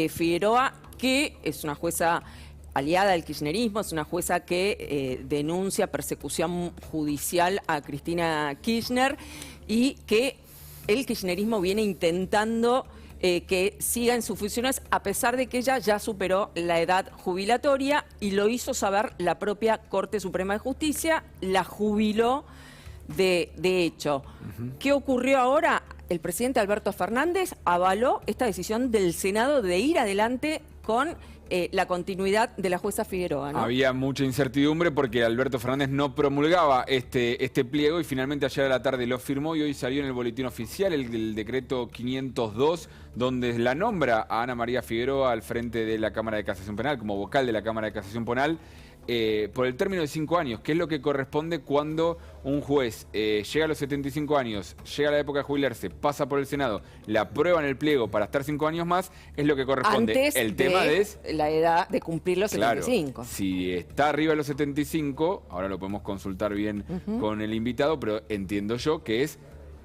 Figueroa, que es una jueza aliada al kirchnerismo, es una jueza que denuncia persecución judicial a Cristina Kirchner y que el kirchnerismo viene intentando que siga en sus funciones a pesar de que ella ya superó la edad jubilatoria, y lo hizo saber la propia Corte Suprema de Justicia, la jubiló de hecho. ¿Qué ocurrió ahora? El presidente Alberto Fernández avaló esta decisión del Senado de ir adelante con la continuidad de la jueza Figueroa, ¿no? Había mucha incertidumbre porque Alberto Fernández no promulgaba este pliego y finalmente ayer a la tarde lo firmó y hoy salió en el boletín oficial el decreto 502, donde la nombra a Ana María Figueroa al frente de la Cámara de Casación Penal, como vocal de la Cámara de Casación Penal, por el término de 5 años, que es lo que corresponde cuando un juez llega a los 75 años, llega a la época de jubilarse, pasa por el Senado, le aprueban el pliego para estar 5 años más, es lo que corresponde. Antes el tema es la edad de cumplir los 75. Claro, si está arriba de los 75, ahora lo podemos consultar bien con el invitado, pero entiendo yo que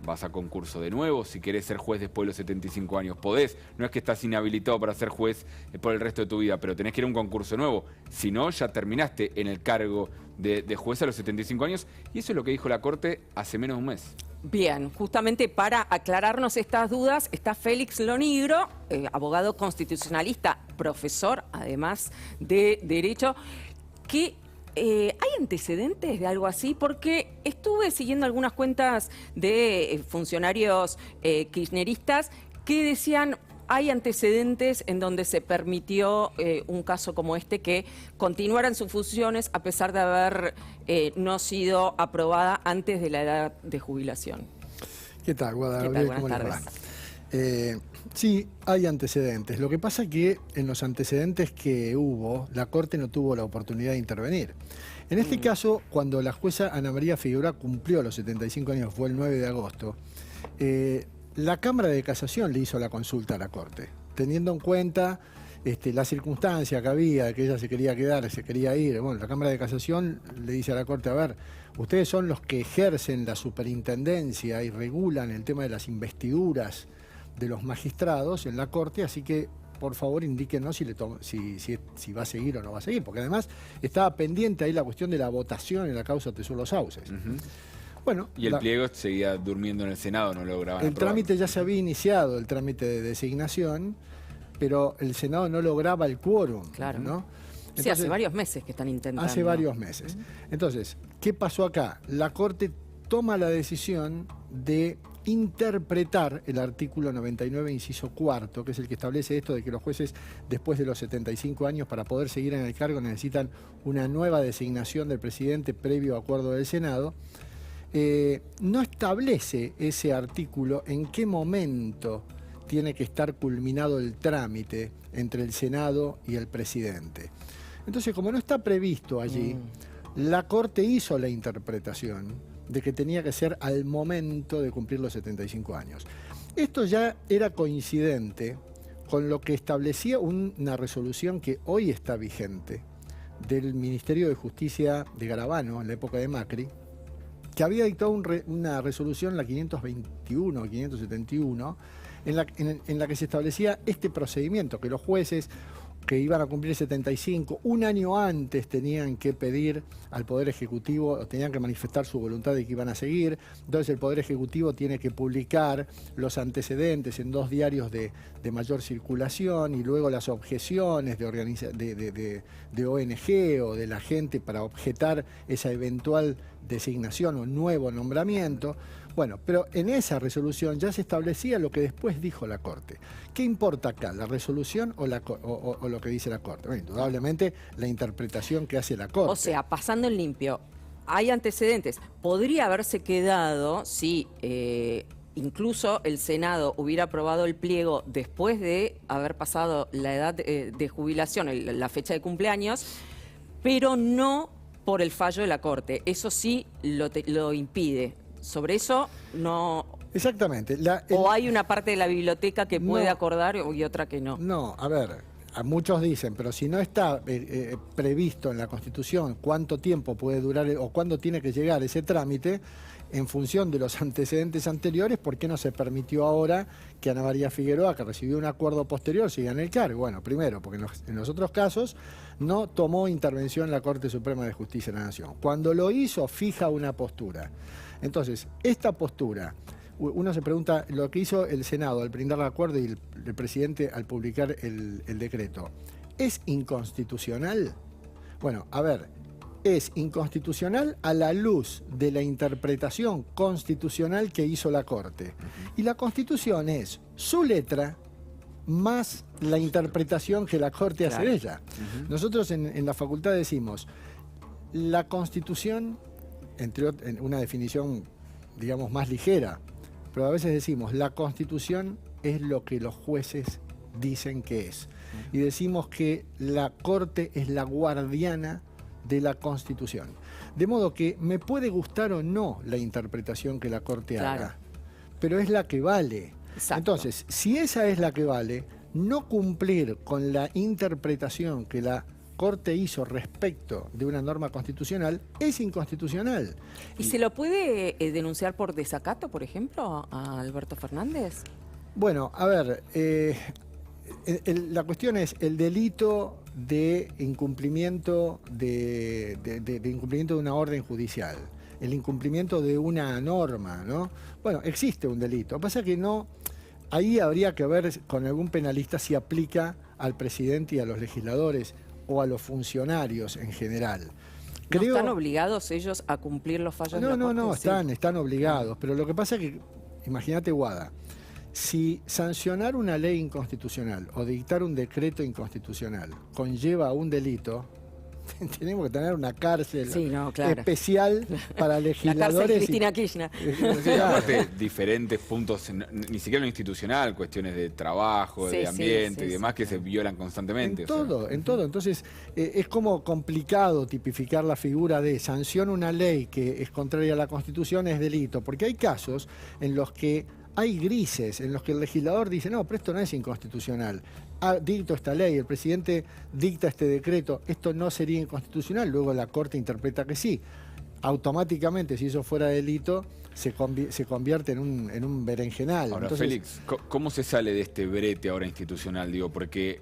vas a concurso de nuevo, si querés ser juez después de los 75 años, podés. No es que estás inhabilitado para ser juez por el resto de tu vida, pero tenés que ir a un concurso nuevo. Si no, ya terminaste en el cargo de juez a los 75 años, y eso es lo que dijo la Corte hace menos de un mes. Bien, justamente para aclararnos estas dudas está Félix Lonigro, abogado constitucionalista, profesor además de Derecho, que ¿hay antecedentes de algo así? Porque estuve siguiendo algunas cuentas de funcionarios kirchneristas que decían hay antecedentes en donde se permitió un caso como este, que continuaran sus funciones a pesar de haber no sido aprobada antes de la edad de jubilación. ¿Qué tal, Guadalupe? ¿Qué tal? Buenas ¿Cómo le va? tardes. Sí, hay antecedentes. Lo que pasa es que en los antecedentes que hubo, la Corte no tuvo la oportunidad de intervenir. En este caso, cuando la jueza Ana María Figueroa cumplió los 75 años, fue el 9 de agosto, la Cámara de Casación le hizo la consulta a la Corte, teniendo en cuenta la circunstancia que había, de que ella se quería quedar, se quería ir. Bueno, la Cámara de Casación le dice a la Corte, a ver, ustedes son los que ejercen la superintendencia y regulan el tema de las investiduras de los magistrados en la Corte, así que por favor indíquenos si va a seguir o no va a seguir, porque además estaba pendiente ahí la cuestión de la votación en la causa Tesoro Los Sauces. Bueno, y el pliego seguía durmiendo en el Senado, no lo lograban el aprobar. trámite ya se había iniciado, el trámite de designación, pero el Senado no lograba el quórum, Claro. ¿no? Sí, Entonces, hace varios meses que están intentando. hace varios meses. Entonces, ¿qué pasó acá? La Corte toma la decisión de interpretar el artículo 99, inciso cuarto, que es el que establece esto de que los jueces después de los 75 años para poder seguir en el cargo necesitan una nueva designación del presidente previo acuerdo del Senado. No establece ese artículo en qué momento tiene que estar culminado el trámite entre el Senado y el presidente. Entonces, como no está previsto allí, la Corte hizo la interpretación de que tenía que ser al momento de cumplir los 75 años. Esto ya era coincidente con lo que establecía una resolución que hoy está vigente del Ministerio de Justicia de Garabano, en la época de Macri, que había dictado una resolución, la 521 o 571, en la que se establecía este procedimiento, que los jueces que iban a cumplir 75, un año antes tenían que pedir al Poder Ejecutivo, o tenían que manifestar su voluntad de que iban a seguir. Entonces el Poder Ejecutivo tiene que publicar los antecedentes en 2 diarios de mayor circulación y luego las objeciones de ONG o de la gente para objetar esa eventual designación o nuevo nombramiento. Bueno, pero en esa resolución ya se establecía lo que después dijo la Corte. ¿Qué importa acá, la resolución o lo que dice la Corte? Bueno, indudablemente la interpretación que hace la Corte. O sea, pasando en limpio, hay antecedentes. Podría haberse quedado si incluso el Senado hubiera aprobado el pliego después de haber pasado la edad de jubilación, la fecha de cumpleaños, pero no por el fallo de la Corte. Eso sí lo impide. Sobre eso no... Exactamente. ¿O hay una parte de la biblioteca que puede acordar y otra que no? No, a ver, muchos dicen, pero si no está previsto en la Constitución cuánto tiempo puede durar o cuándo tiene que llegar ese trámite, en función de los antecedentes anteriores, ¿por qué no se permitió ahora que Ana María Figueroa, que recibió un acuerdo posterior, siga en el cargo? Bueno, primero, porque en los otros casos no tomó intervención la Corte Suprema de Justicia de la Nación. Cuando lo hizo, fija una postura. Entonces, esta postura, uno se pregunta, lo que hizo el Senado al brindar el acuerdo y el presidente al publicar el decreto, ¿es inconstitucional? Bueno, a ver, es inconstitucional a la luz de la interpretación constitucional que hizo la Corte. Y la Constitución es su letra más la interpretación que la Corte hace de ella. Nosotros en la facultad decimos, la Constitución, en una definición, digamos, más ligera, pero a veces decimos, la Constitución es lo que los jueces dicen que es. Y decimos que la Corte es la guardiana de la Constitución. De modo que me puede gustar o no la interpretación que la Corte haga, pero es la que vale. Exacto. Entonces, si esa es la que vale, no cumplir con la interpretación que la Corte hizo respecto de una norma constitucional es inconstitucional. ¿Y se lo puede denunciar por desacato, por ejemplo, a Alberto Fernández? Bueno, a ver, la cuestión es el delito de incumplimiento de incumplimiento de una orden judicial, el incumplimiento de una norma, ¿no? Bueno, existe un delito. Lo que pasa es que no, ahí habría que ver con algún penalista si aplica al presidente y a los legisladores o a los funcionarios en general. ¿No están obligados ellos a cumplir los fallos de la Corte? No, están obligados. Pero lo que pasa es que, imagínate, Guada, si sancionar una ley inconstitucional o dictar un decreto inconstitucional conlleva un delito, tenemos que tener una cárcel especial para legisladores. La cárcel Cristina Kirchner. Aparte, diferentes puntos, ni siquiera lo institucional, cuestiones de trabajo, de ambiente y demás que se violan constantemente. En todo. Entonces, es como complicado tipificar la figura de sanción una ley que es contraria a la Constitución es delito, porque hay casos en los que hay grises, en los que el legislador dice, no, pero esto no es inconstitucional. Dicto esta ley, el presidente dicta este decreto, esto no sería inconstitucional, luego la Corte interpreta que sí. Automáticamente, si eso fuera delito, se convierte en un berenjenal. Ahora, entonces, Félix, ¿cómo se sale de este brete ahora institucional? Digo, porque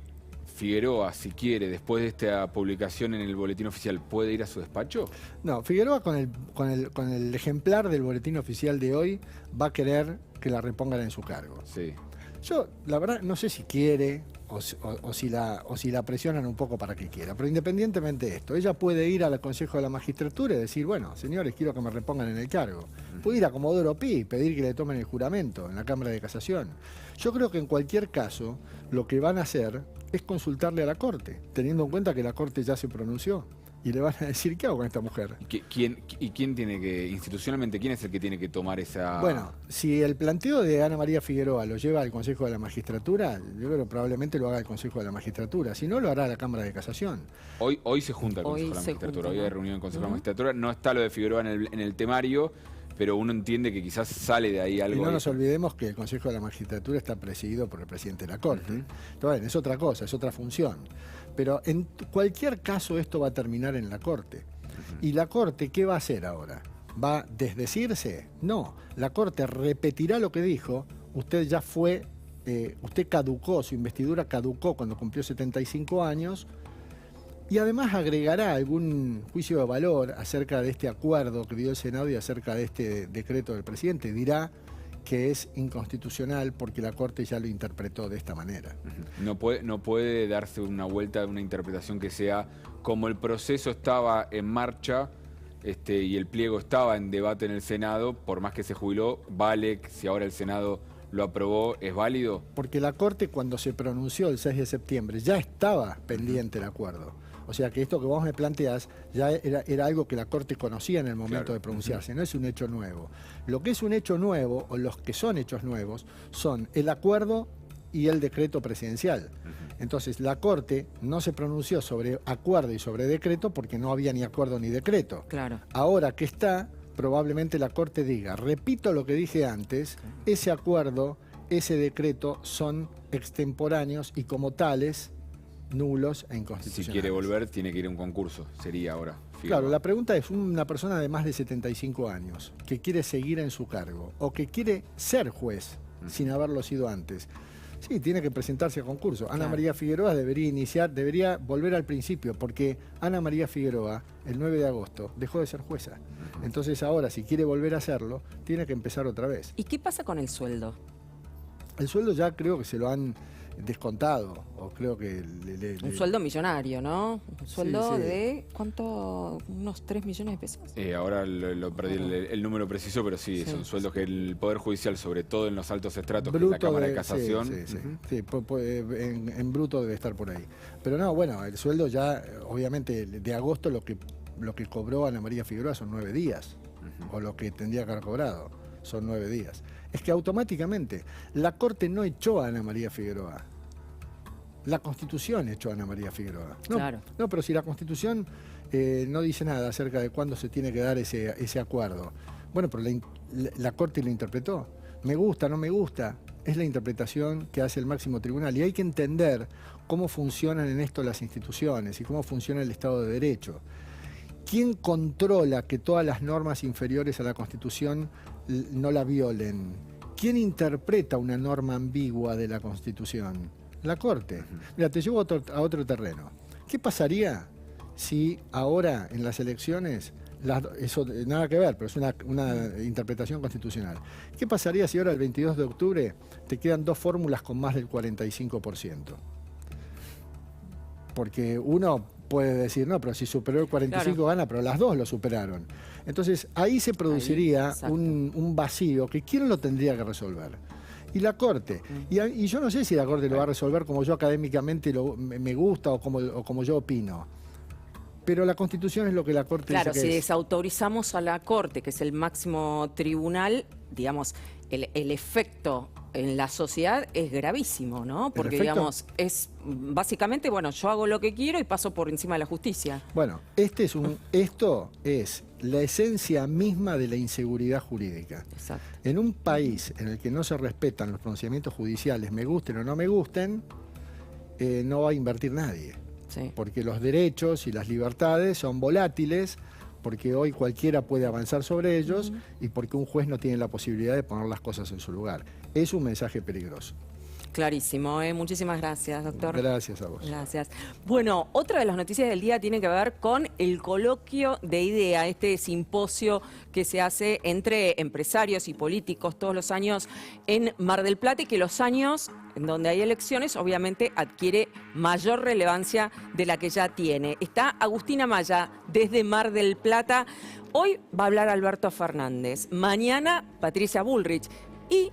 Figueroa, si quiere, después de esta publicación en el Boletín Oficial, ¿puede ir a su despacho? No, Figueroa con el ejemplar del Boletín Oficial de hoy va a querer que la repongan en su cargo. Sí. Yo, la verdad, no sé si quiere o si la presionan un poco para que quiera, pero independientemente de esto, ella puede ir al Consejo de la Magistratura y decir, bueno, señores, quiero que me repongan en el cargo. Puede ir a Comodoro Pi y pedir que le tomen el juramento en la Cámara de Casación. Yo creo que en cualquier caso, lo que van a hacer es consultarle a la Corte, teniendo en cuenta que la Corte ya se pronunció. Y le van a decir, ¿qué hago con esta mujer? ¿Quién tiene que, institucionalmente, quién es el que tiene que tomar esa...? Bueno, si el planteo de Ana María Figueroa lo lleva al Consejo de la Magistratura, yo creo que probablemente lo haga el Consejo de la Magistratura. Si no, lo hará la Cámara de Casación. Hoy se junta el Consejo de la Magistratura, hoy hay reunión en el Consejo de la Magistratura. No está lo de Figueroa en el temario, pero uno entiende que quizás sale de ahí algo. Y no nos olvidemos que el Consejo de la Magistratura está presidido por el presidente de la Corte. Entonces, es otra cosa, es otra función. Pero en cualquier caso esto va a terminar en la Corte. ¿Y la Corte qué va a hacer ahora? ¿Va a desdecirse? No, la Corte repetirá lo que dijo. Usted ya fue, usted caducó, su investidura caducó cuando cumplió 75 años y además agregará algún juicio de valor acerca de este acuerdo que dio el Senado y acerca de este decreto del presidente. Dirá que es inconstitucional porque la Corte ya lo interpretó de esta manera. No puede darse una vuelta de una interpretación que sea como el proceso estaba en marcha y el pliego estaba en debate en el Senado, por más que se jubiló, vale, si ahora el Senado lo aprobó, ¿es válido? Porque la Corte cuando se pronunció el 6 de septiembre ya estaba pendiente el acuerdo. O sea que esto que vos me planteás ya era algo que la Corte conocía en el momento de pronunciarse, no es un hecho nuevo. Lo que es un hecho nuevo, o los que son hechos nuevos, son el acuerdo y el decreto presidencial. Entonces la Corte no se pronunció sobre acuerdo y sobre decreto porque no había ni acuerdo ni decreto. Claro. Ahora que está, probablemente la Corte diga, repito lo que dije antes, ese acuerdo, ese decreto son extemporáneos y como tales nulos e Si inconstitucionales. quiere volver, tiene que ir a un concurso. Sería ahora. Claro, la pregunta es una persona de más de 75 años que quiere seguir en su cargo o que quiere ser juez sin haberlo sido antes. Sí, tiene que presentarse a concurso. Ana María Figueroa debería volver al principio, porque Ana María Figueroa, el 9 de agosto, dejó de ser jueza. Entonces ahora, si quiere volver a hacerlo, tiene que empezar otra vez. ¿Y qué pasa con el sueldo? El sueldo ya creo que se lo han descontado, o creo que... Un sueldo millonario, ¿no? Un sueldo sí. de, ¿cuánto? ¿Unos 3 millones de pesos? Ahora lo perdí el número preciso, pero sí, son sueldos que el Poder Judicial, sobre todo en los altos estratos, que es la Cámara de Casación... Sí, en bruto debe estar por ahí. Pero no, bueno, el sueldo ya, obviamente, de agosto lo que cobró Ana María Figueroa son 9 días, o lo que tendría que haber cobrado son 9 días. Es que automáticamente la Corte no echó a Ana María Figueroa. La Constitución echó a Ana María Figueroa. No, Claro. no, pero si la Constitución no dice nada acerca de cuándo se tiene que dar ese acuerdo. Bueno, pero la Corte lo interpretó. Me gusta, no me gusta. Es la interpretación que hace el máximo tribunal. Y hay que entender cómo funcionan en esto las instituciones y cómo funciona el Estado de Derecho. ¿Quién controla que todas las normas inferiores a la Constitución no la violen? ¿Quién interpreta una norma ambigua de la Constitución? La Corte. Mira, te llevo a otro terreno. ¿Qué pasaría si ahora en las elecciones, eso nada que ver, pero es una interpretación constitucional? ¿Qué pasaría si ahora el 22 de octubre te quedan 2 fórmulas con más del 45%? Porque uno puede decir, no, pero si superó el 45 gana, pero las 2 lo superaron. Entonces ahí se produciría un vacío que ¿quién lo tendría que resolver? Y la Corte. Y yo no sé si la Corte lo va a resolver como yo académicamente me gusta o como yo opino. Pero la Constitución es lo que la Corte dice que si es. desautorizamos a la Corte, que es el máximo tribunal, digamos, el efecto en la sociedad es gravísimo, ¿no? Porque, digamos, es básicamente, bueno, yo hago lo que quiero y paso por encima de la justicia. Bueno, esto es la esencia misma de la inseguridad jurídica. Exacto. En un país en el que no se respetan los pronunciamientos judiciales, me gusten o no me gusten, no va a invertir nadie. Sí. Porque los derechos y las libertades son volátiles, porque hoy cualquiera puede avanzar sobre ellos y porque un juez no tiene la posibilidad de poner las cosas en su lugar. Es un mensaje peligroso. Clarísimo, muchísimas gracias, doctor. Gracias a vos. Gracias. Bueno, otra de las noticias del día tiene que ver con el coloquio de IDEA, este simposio que se hace entre empresarios y políticos todos los años en Mar del Plata y que los años en donde hay elecciones obviamente adquiere mayor relevancia de la que ya tiene. Está Agustina Maya desde Mar del Plata. Hoy va a hablar Alberto Fernández, mañana Patricia Bullrich y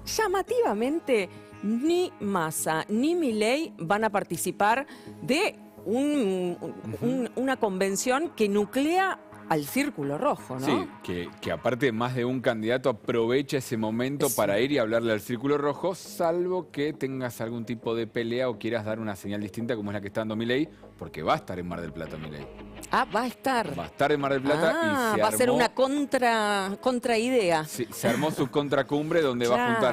llamativamente ni Massa ni Milei van a participar de una convención que nuclea al Círculo Rojo, ¿no? Sí, que aparte más de un candidato aprovecha ese momento para ir y hablarle al Círculo Rojo, salvo que tengas algún tipo de pelea o quieras dar una señal distinta como es la que está dando Milei, porque va a estar en Mar del Plata Milei. Ah, va a estar. Va a estar en Mar del Plata y va a ser una contraidea. Sí, se armó su contracumbre donde va a juntar a